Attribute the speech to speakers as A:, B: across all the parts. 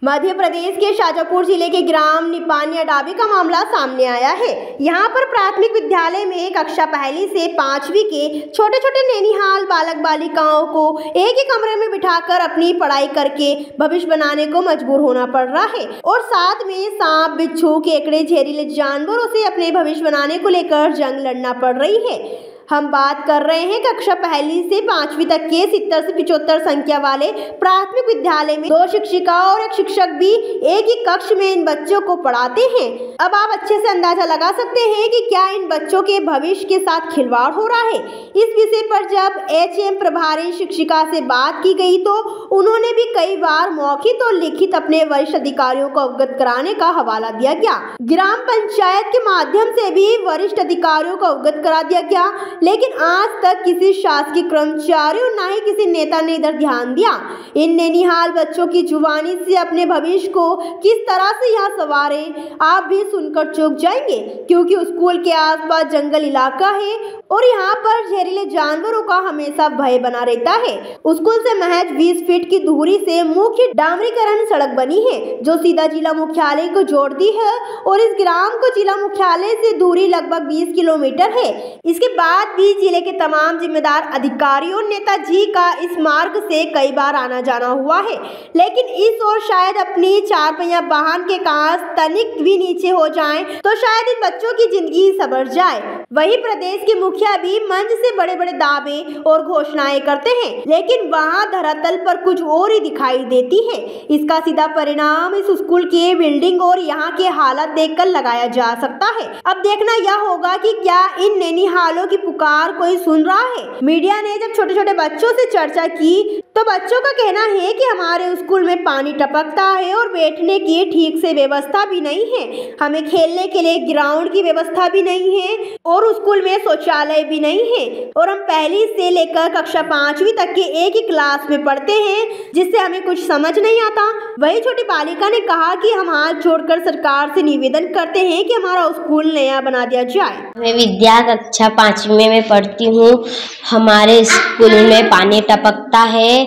A: मध्य प्रदेश के शाजापुर जिले के ग्राम निपानिया डाबी का मामला सामने आया है। यहाँ पर प्राथमिक विद्यालय में कक्षा पहली से 5वीं के छोटे छोटे नैनीहाल बालक बालिकाओं को एक ही कमरे में बिठाकर अपनी पढ़ाई करके भविष्य बनाने को मजबूर होना पड़ रहा है और साथ में सांप, बिच्छू, केकड़े, जहरीले जानवरों से अपने भविष्य बनाने को लेकर जंग लड़ना पड़ रही है। हम बात कर रहे हैं कक्षा पहली से 5वीं तक के 70 से 75 संख्या वाले प्राथमिक विद्यालय में 2 शिक्षिका और 1 शिक्षक भी एक ही कक्ष में इन बच्चों को पढ़ाते हैं। अब आप अच्छे से अंदाजा लगा सकते हैं कि क्या इन बच्चों के भविष्य के साथ खिलवाड़ हो रहा है। इस विषय पर जब HM प्रभारी शिक्षिका से बात की गई तो उन्होंने भी कई बार मौखिक और लिखित अपने वरिष्ठ अधिकारियों को अवगत कराने का हवाला दिया गया। ग्राम पंचायत के माध्यम से भी वरिष्ठ अधिकारियों को अवगत करा दिया गया, लेकिन आज तक किसी शासकीय कर्मचारी और न ही किसी नेता ने इधर ध्यान दिया। इन नैनीहाल बच्चों की जुबानी से अपने भविष्य को किस तरह से यहाँ सवारे, आप भी सुनकर चौंक जाएंगे, क्योंकि स्कूल के आसपास जंगल इलाका है और यहाँ पर जहरीले जानवरों का हमेशा भय बना रहता है। स्कूल से महज 20 फीट की दूरी से मुख्य डामरीकरण सड़क बनी है जो सीधा जिला मुख्यालय को जोड़ती है और इस ग्राम को जिला मुख्यालय से दूरी लगभग 20 किलोमीटर है। इसके बाद भी जिले के तमाम जिम्मेदार अधिकारियों और नेताजी का इस मार्ग से कई बार आना जाना हुआ है, लेकिन इस ओर शायद अपनी 4 पहिया वाहन के कांच तनिक भी नीचे हो जाएं तो शायद इन बच्चों की जिंदगी संवर जाए। वही प्रदेश के मुखिया भी मंच से बड़े बड़े दावे और घोषणाएं करते हैं, लेकिन वहां धरातल पर कुछ और ही दिखाई देती है। इसका सीधा परिणाम इस स्कूल के बिल्डिंग और यहाँ के हालत देखकर लगाया जा सकता है। अब देखना यह होगा कि क्या इन नैनीहालों की पुकार कोई सुन रहा है। मीडिया ने जब छोटे छोटे बच्चों से चर्चा की तो बच्चों का कहना है कि हमारे स्कूल में पानी टपकता है और बैठने की ठीक से व्यवस्था भी नहीं है, हमें खेलने के लिए ग्राउंड की व्यवस्था भी नहीं है और स्कूल में शौचालय भी नहीं है और हम पहली से लेकर कक्षा 5वीं तक के एक ही क्लास में पढ़ते हैं जिससे हमें कुछ समझ नहीं आता। वही छोटी बालिका ने कहा कि हम हाथ जोड़कर सरकार से निवेदन करते हैं कि हमारा स्कूल नया बना दिया जाए।
B: मैं विद्या कक्षा 5वीं में पढ़ती हूँ। हमारे स्कूल में पानी टपकता है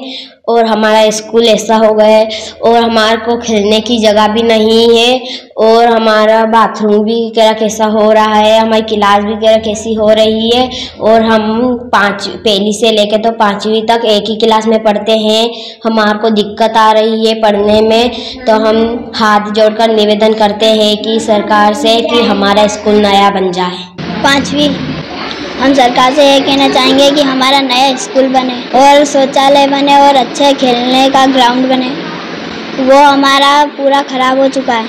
B: और हमारा स्कूल ऐसा हो गया है और हमारे को खेलने की जगह भी नहीं है और हमारा बाथरूम भी कैसा हो रहा है, हमारी क्लास भी कैसी हो रही है और हम पहली से लेकर तो 5वीं तक एक ही क्लास में पढ़ते हैं। हमारे को दिक्कत आ रही है पढ़ने में, तो हम हाथ जोड़कर निवेदन करते हैं कि सरकार से कि हमारा स्कूल नया बन जाए।
C: 5वीं हम सरकार से ये कहना चाहेंगे कि हमारा नया स्कूल बने और शौचालय बने और अच्छे खेलने का ग्राउंड बने। वो हमारा पूरा खराब हो चुका है,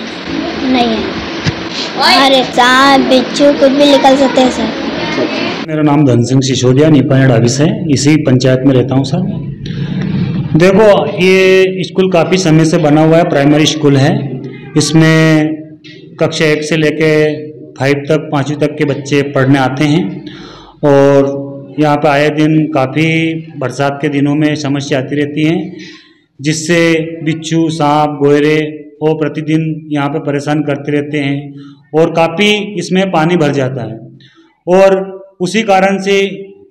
C: नहीं है। अरे सांप, बिच्छू कुछ भी निकल सकते हैं सर।
D: मेरा नाम धन सिंह सिसोदिया निपानिया डाबी से, इसी पंचायत में रहता हूँ सर। देखो, ये स्कूल काफ़ी समय से बना हुआ है, प्राइमरी स्कूल है। इसमें कक्षा 1 से लेके 5 तक 5वीं तक के बच्चे पढ़ने आते हैं और यहाँ पे आए दिन काफ़ी बरसात के दिनों में समस्या आती रहती हैं, जिससे बिच्छू, सांप, गोयरे वो प्रतिदिन यहाँ पे परेशान करते रहते हैं और काफ़ी इसमें पानी भर जाता है और उसी कारण से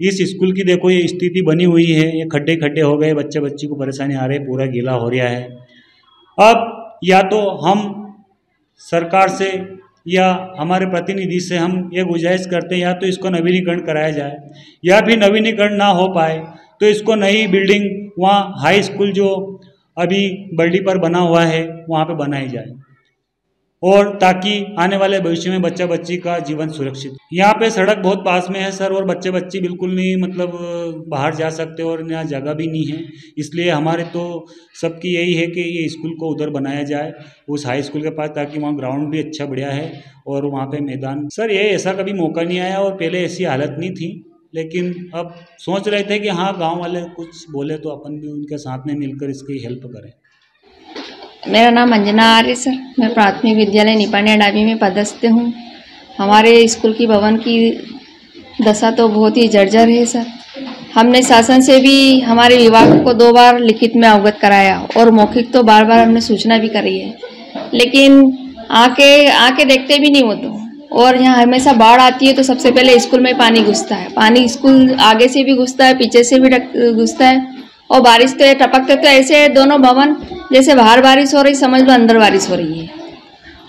D: इस स्कूल की देखो ये स्थिति बनी हुई है। ये खड्डे खड्डे हो गए, बच्चे बच्ची को परेशानी आ रही है, पूरा गीला हो रहा है। अब या तो हम सरकार से या हमारे प्रतिनिधि से हम ये गुजारिश करते हैं या तो इसको नवीनीकरण कराया जाए, या फिर नवीनीकरण ना हो पाए तो इसको नई बिल्डिंग वहाँ हाई स्कूल जो अभी बल्डी पर बना हुआ है वहाँ पे बनाई जाए और ताकि आने वाले भविष्य में बच्चा बच्ची का जीवन सुरक्षित। यहाँ पे सड़क बहुत पास में है सर और बच्चे बच्ची बिल्कुल नहीं बाहर जा सकते और यहाँ जगह भी नहीं है। इसलिए हमारे तो सबकी यही है कि ये स्कूल को उधर बनाया जाए उस हाई स्कूल के पास, ताकि वहाँ ग्राउंड भी अच्छा बढ़िया है और वहाँ पे मैदान। सर ये ऐसा कभी मौका नहीं आया और पहले ऐसी हालत नहीं थी, लेकिन अब सोच रहे थे कि हाँ गाँव वाले कुछ बोले तो अपन भी उनके साथ में मिलकर इसकी हेल्प करें।
E: मेरा नाम अंजना आर्य सर, मैं प्राथमिक विद्यालय निपानिया डाबी में पदस्थ हूँ। हमारे स्कूल की भवन की दशा तो बहुत ही जर्जर है सर। हमने शासन से भी हमारे विभाग को 2 बार लिखित में अवगत कराया और मौखिक तो बार बार हमने सूचना भी करी है, लेकिन आके देखते भी नहीं वो तो। और यहाँ हमेशा बाढ़ आती है तो सबसे पहले स्कूल में पानी घुसता है। पानी स्कूल आगे से भी घुसता है, पीछे से भी घुसता है और बारिश तो टपकते तो ऐसे दोनों भवन जैसे बाहर बारिश हो रही समझ लो अंदर बारिश हो रही है।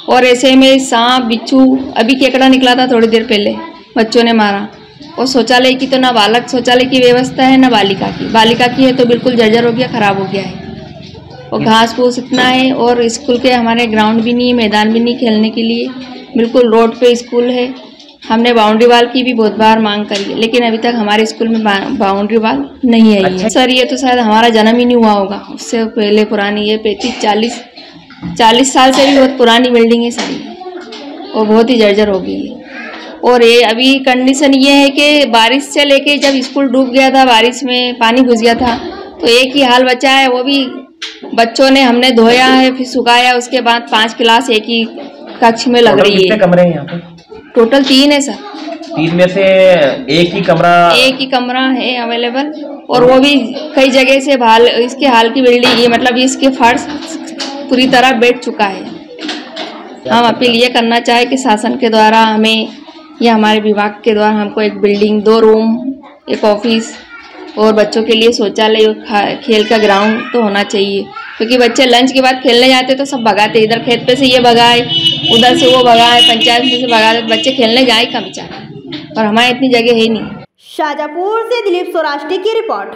E: और ऐसे में सांप बिच्छू, अभी केकड़ा निकला था थोड़ी देर पहले, बच्चों ने मारा। और शौचालय की तो ना बालक शौचालय की व्यवस्था है ना बालिका की। बालिका की है तो बिल्कुल जर्जर हो गया, खराब हो गया है। और घास फूस इतना है और स्कूल के हमारे ग्राउंड भी नहीं है, मैदान भी नहीं खेलने के लिए, बिल्कुल रोड पे स्कूल है। हमने बाउंड्री वाल की भी बहुत बार मांग करी है, लेकिन अभी तक हमारे स्कूल में बाउंड्री वाल नहीं आई है। सर ये तो शायद हमारा जन्म ही नहीं हुआ होगा, उससे पहले पुरानी ये 35-40 साल से भी बहुत पुरानी बिल्डिंग है सारी, और बहुत ही जर्जर हो गई है। और ये अभी कंडीशन ये है कि बारिश से लेके जब स्कूल डूब गया था, बारिश में पानी घुस गया था, तो एक ही हाल बचा है, वो भी बच्चों ने हमने धोया है फिर सुखाया, उसके बाद 5 क्लास एक ही कक्ष में लग रही है।
F: कितने कमरे हैं यहाँ पे?
E: टोटल 3 है सर।
F: 3 में से एक ही कमरा
E: है अवेलेबल, और वो भी कई जगह से इसके हाल की बिल्डिंग ये मतलब इसके फर्श पूरी तरह बैठ चुका है। हम अपील ये करना चाहे कि शासन के द्वारा हमें या हमारे विभाग के द्वारा हमको एक बिल्डिंग, 2 रूम, एक ऑफिस और बच्चों के लिए शौचालय और खेल का ग्राउंड तो होना चाहिए, क्योंकि बच्चे लंच के बाद खेलने जाते तो सब भगाते, इधर खेत पे से ये भगाए, उधर से वो भगाए, पंचायत में से भगाते, बच्चे खेलने जाए कहाँ बेचारे, और हमारे इतनी जगह है नहीं।
A: शाजापुर से दिलीप सौराष्ट्री की रिपोर्ट।